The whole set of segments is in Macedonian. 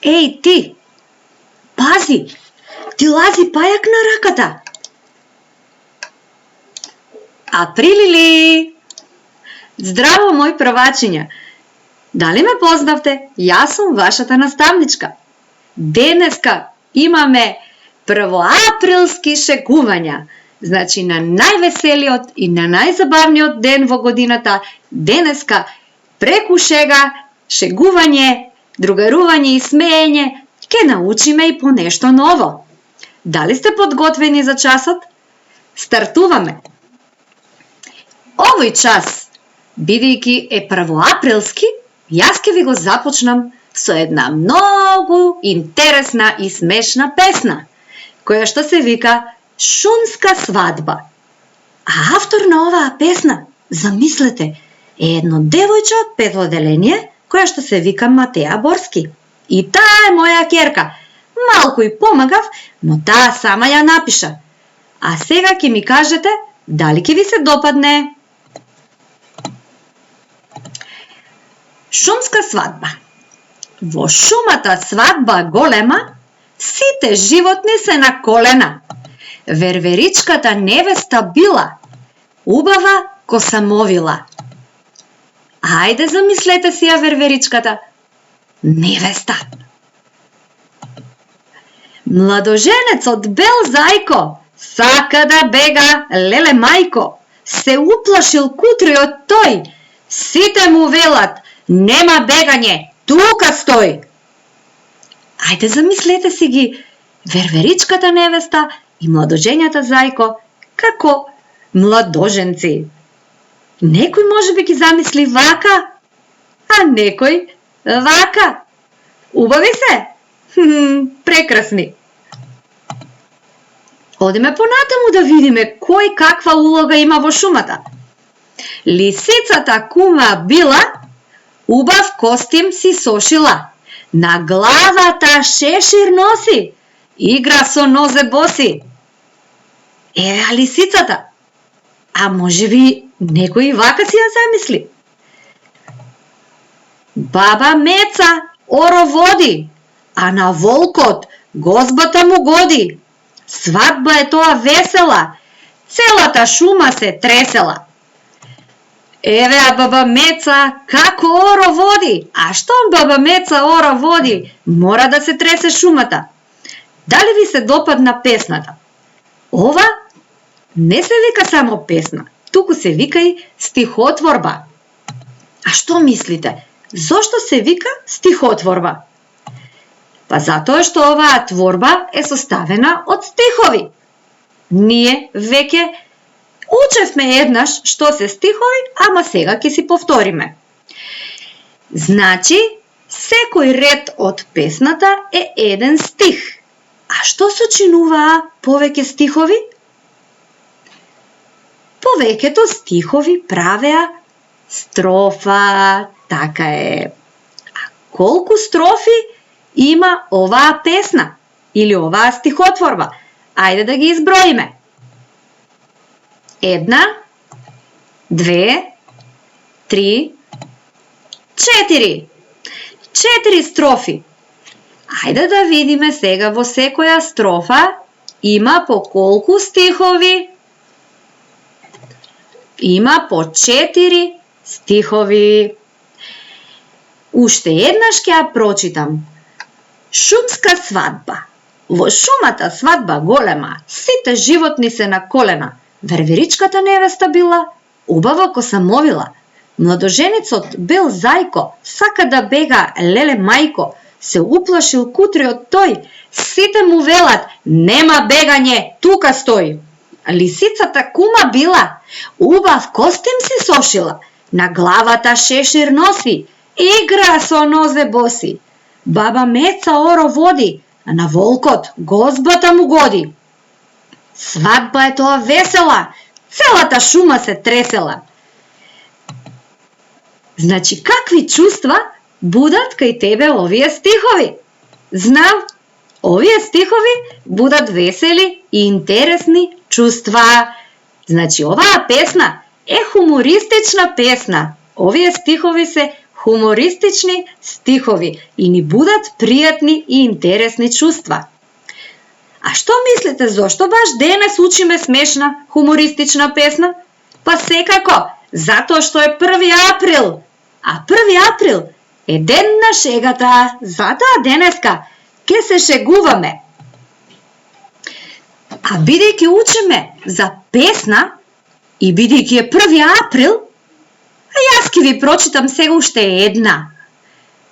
Еј ти, пази, ти лази пајак на раката. Априлили! Здраво, мои првачиња! Дали ме познавте? Јас сум вашата наставничка. Денеска имаме првоаприлски шегувања. Значи, на највеселиот и на најзабавниот ден во годината, денеска преку шега, шегување, другарување и смеење, ќе научиме и по нешто ново. Дали сте подготвени за часот? Стартуваме! Овој час, бидејќи е првоаприлски, јас ќе ви го започнам со една многу интересна и смешна песна, која што се вика Шумска свадба. А автор на оваа песна, замислете, е едно девојче од пето одделение, која што се вика Матеја Борски. И таа е моја ќерка. Малку и помагав, но таа сама ја напиша. А сега ќе ми кажете дали ќе ви се допадне. Шумска свадба. Во шумата свадба голема, сите животни се на колена. Верверичката невеста била, убава косамовила. Ајде замислете си ја верверичката. Невеста. Младоженецот бел зајко, сака да бега, леле мајко. Се уплашил кутриот тој, сите му велат, нема бегање, тука стој. Ајде замислете си ги верверичката невеста и младожењата зајко како младоженци. Некој можеби ги замисли вака, а некој вака. Убави се? Прекрасни. Одиме понатаму да видиме кој каква улога има во шумата. Лисицата кума била, убав костим си сошила. На главата шешир носи, игра со нозе боси. А лисицата? А можеби некој вака си ја замисли. Баба Меца оро води, а на волкот гозбата му годи. Свадба е тоа весела, целата шума се тресела. Еве, а баба Меца како оро води, а штом баба Меца оро води, мора да се тресе шумата. Дали ви се допадна песната? Ова не се вика само песна, туку се вика и стихотворба. А што мислите? Зошто се вика стихотворба? Па затоа што оваа творба е составена од стихови. Ние веќе учевме еднаш што се стихови, ама сега ќе си повториме. Значи, секој ред од песната е еден стих. А што сочинуваа повеќе стихови? Повеќето стихови правеа строфа, така е. А колку строфи има оваа песна или оваа стихотворба? Ајде да ги изброиме. 1, 2, 3, 4. 4 строфи. Ајде да видиме сега во секоја строфа има по колку стихови? Има по 4 стихови. Уште еднаш ќе ја прочитам. Шумска свадба. Во шумата свадба голема, сите животни се на колена. Верверичката невеста била, убава косамовила. Младоженецот бел зајко, сака да бега, леле мајко. Се уплашил кутриот тој, сите му велат, нема бегање, тука стој. Лисицата кума била, убав костим си сошила. На главата шешир носи, игра со нозе боси. Баба Меца оро води, а на волкот гозбата му годи. Свадба е тоа весела, целата шума се тресела. Значи, какви чувства будат кај тебе овие стихови? Знам, овие стихови будат весели и интересни чувства. Значи, оваа песна е хумористична песна. Овие стихови се хумористични стихови и ни будат пријатни и интересни чувства. А што мислите, зошто баш денес учиме смешна, хумористична песна? Па секако, затоа што е 1 април. А 1 април е ден на шегата, затоа денеска ке се шегуваме. А бидејќи учиме за песна и бидејќи е 1 април, а јас ќе ви прочитам сега уште една.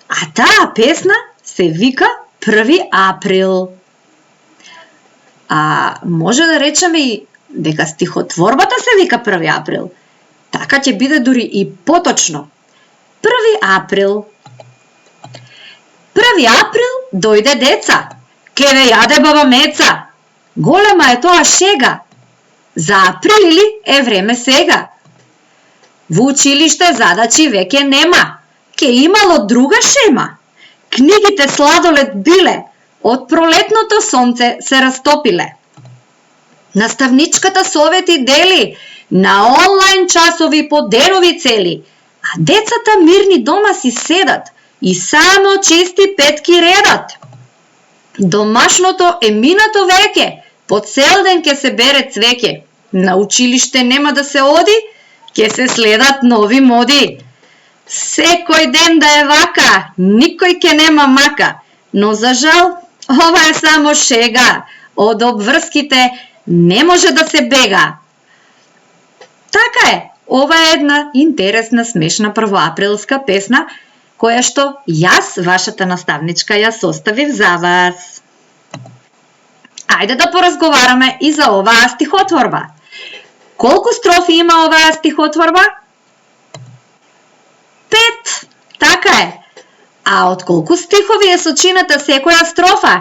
А таа песна се вика 1 април. А може да речеме и дека стихотворбата се вика 1 април. Така ќе биде дури и поточно. 1 април. 1 април дојде деца, ке ве јаде баба Меца. Голема е тоа шега, за априлили е време сега. Во училиште задачи веќе нема, ке имало друга шема. Книгите сладолед биле, од пролетното сонце се растопиле. Наставничката совети дели, на онлайн часови по денови цели, а децата мирни дома си седат и само чисти петки редат. Домашното е минато веќе, по цел ден ке се бере цвеќе. На училиште нема да се оди, ке се следат нови моди. Секој ден да е вака, никој ке нема мака, но за жал, ова е само шега, од обврските не може да се бега. Така е, ова е една интересна, смешна првоаприлска песна, која што јас, вашата наставничка, ја составив за вас. Ајде да поразговараме и за оваа стихотворба. Колку строфи има оваа стихотворба? 5, така е. А од колку стихови е сочината секоја строфа?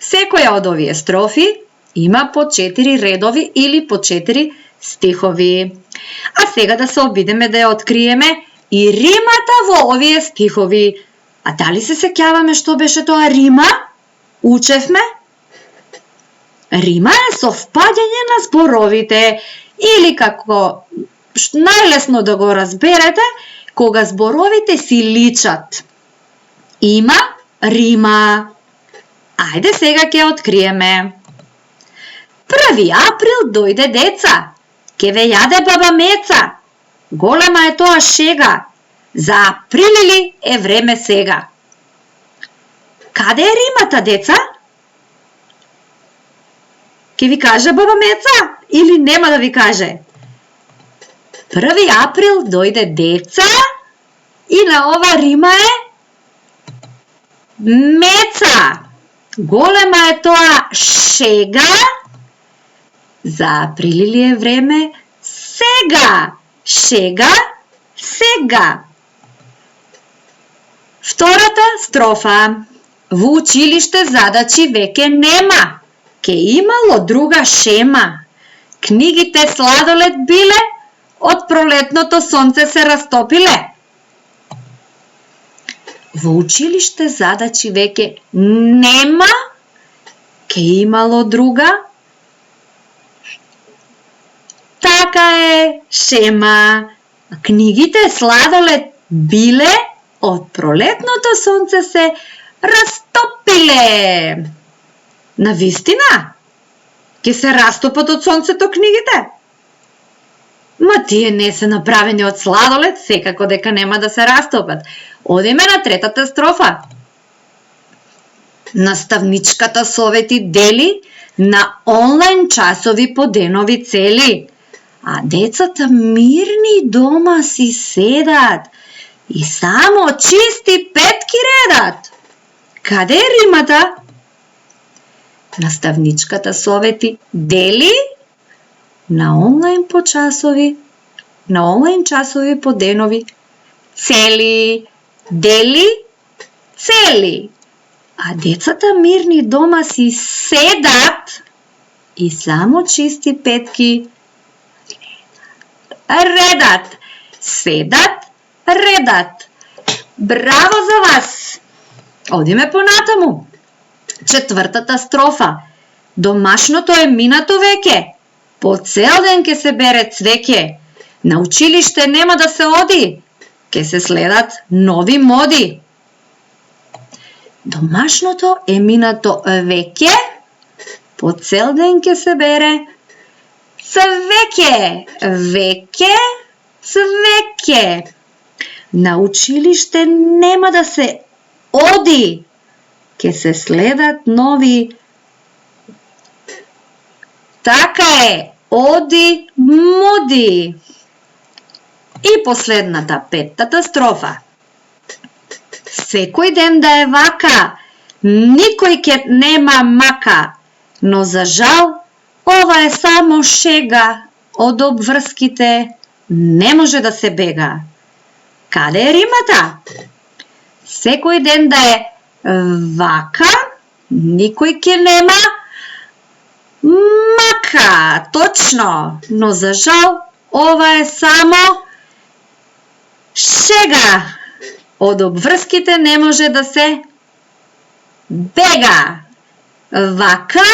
Секоја од овие строфи има по 4 редови или по 4 стихови. А сега да се обидеме да ја откриеме и римата во овие стихови. А дали се сеќаваме што беше тоа рима? Учевме? Рима е совпаѓање на зборовите или како најлесно да го разберете, кога зборовите си личат. Има рима. Ајде сега ќе откриеме. 1 април дојде деца, ке ве јаде баба Меца. Голема е тоа шега, за априлили е време сега. Каде е римата, деца? Ке ви каже баба Меца или нема да ви каже? 1 април дојде деца и на ова рима е Меца. Голема е тоа шега, за априлили е време сега. Шега, сега. Втората строфа. Во училиште задачи веќе нема, ке имало друга шема. Книгите сладолед биле, од пролетното сонце се растопиле. Во училиште задачи веќе нема, ке имало друга. Така е, шема. Книгите сладолед биле, од пролетното сонце се растопиле. Навистина? Ке се растопат од сонцето книгите? Ма тие не се направени од сладолед, секако дека нема да се растопат. Одиме на третата строфа. Наставничката совети дели, на онлайн часови по денови цели, а децата мирни дома си седат и само чисти петки редат. Каде е римата? Наставничката совети дели, на онлайн часови по денови цели, дели, цели. А децата мирни дома си седат и само чисти петки редат. Седат, редат. Браво за вас! Одиме понатаму. Четвртата строфа. Домашното е минато веќе. По цел ден ке се бере цвеќе. На училиште нема да се оди, ке се следат нови моди. Домашното е минато веќе, по цел ден ке се бере цвеќе, веќе, цвеќе. На училиште нема да се оди, ке се следат нови. Така е, оди, моди. И последната, петтата строфа. Секој ден да е вака, никој ке нема мака, но за жал, ова е само шега, од обврските не може да се бега. Каде е римата? Секој ден да е вака, никој ке нема мака, точно, но за жал, ова е само шега. Од обврските не може да се бега. Вака,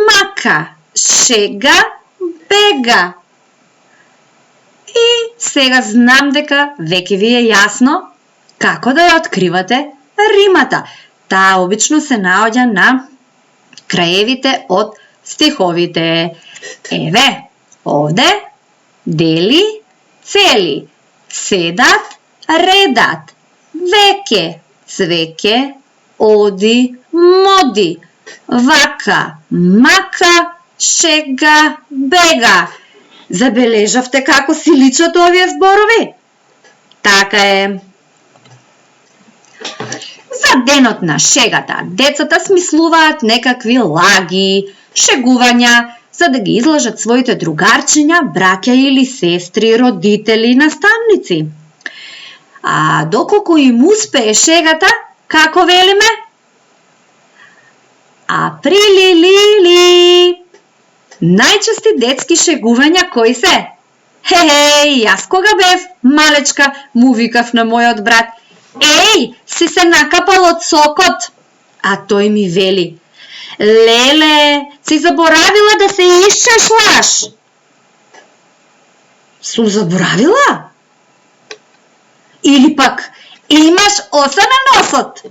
мака, шега, бега. И сега знам дека веќе ви е јасно како да ја откривате римата. Таа обично се наоѓа на краевите од стиховите. Еве, овде дели, цели, седат, редат, веќе, цвеќе, оди, моди, вака, мака, шега, бега. Забележавте како си личат овие зборови? Така е. За денот на шегата, децата смислуваат некакви лаги, шегувања, за да ги излажат своите другарчиња, браќа или сестри, родители, наставници. А доколку им успее шегата, како велиме? Априлилили! Најчести детски шегувања кои се? Хе-хеј, јас кога бев малечка, му викав на мојот брат: еј, си се накапал од сокот. А тој ми вели: леле, си заборавила да се исчешлаш. Сум заборавила? Или пак, имаш оса на носот?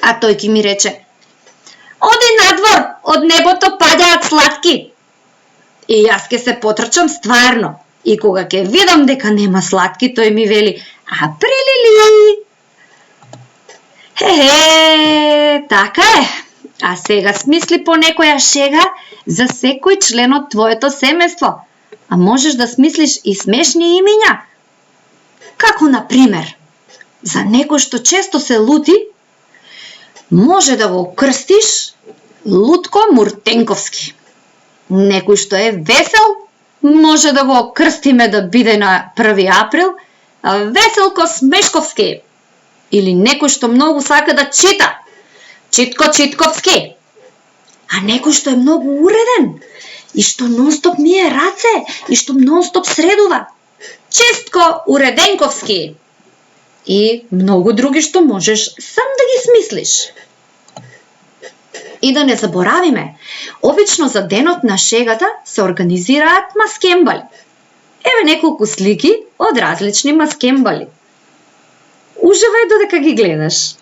А тој ќе ми рече: оди надвор, од небото падаат сладки. И јас ке се потрчам стварно. И кога ќе видам дека нема сладки, тој ми вели: априлили! Хе-хе, така е. А сега смисли по некоја шега за секој член од твоето семејство. А можеш да смислиш и смешни имиња. Како, например, за некој што често се лути, може да го крстиш Лутко Муртенковски. Некој што е весел, може да го крстиме да биде на 1 април Веселко Смешковски. Или некој што многу сака да чита, Читко Читковски. А некој што е многу уреден и што нонстоп мие раце и што нонстоп средува, Честко Уреденковски. И многу други што можеш сам да ги смислиш. И да не заборавиме, обично за денот на шегата се организираат маскембали. Еве неколку слики од различни маскембали. Уживај додека ги гледаш.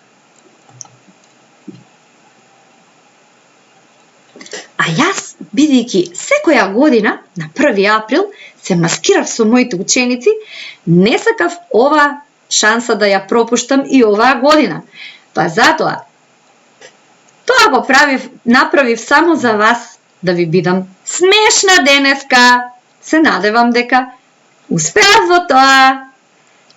А јас, бидејќи секоја година на 1 април се маскирав со моите ученици, не сакав ова шанса да ја пропуштам и оваа година. Па затоа, тоа го направив само за вас, да ви бидам смешна денеска. Се надевам дека успеав во тоа.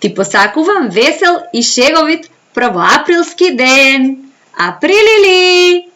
Ти посакувам весел и шеговит првоаприлски ден. Априлили!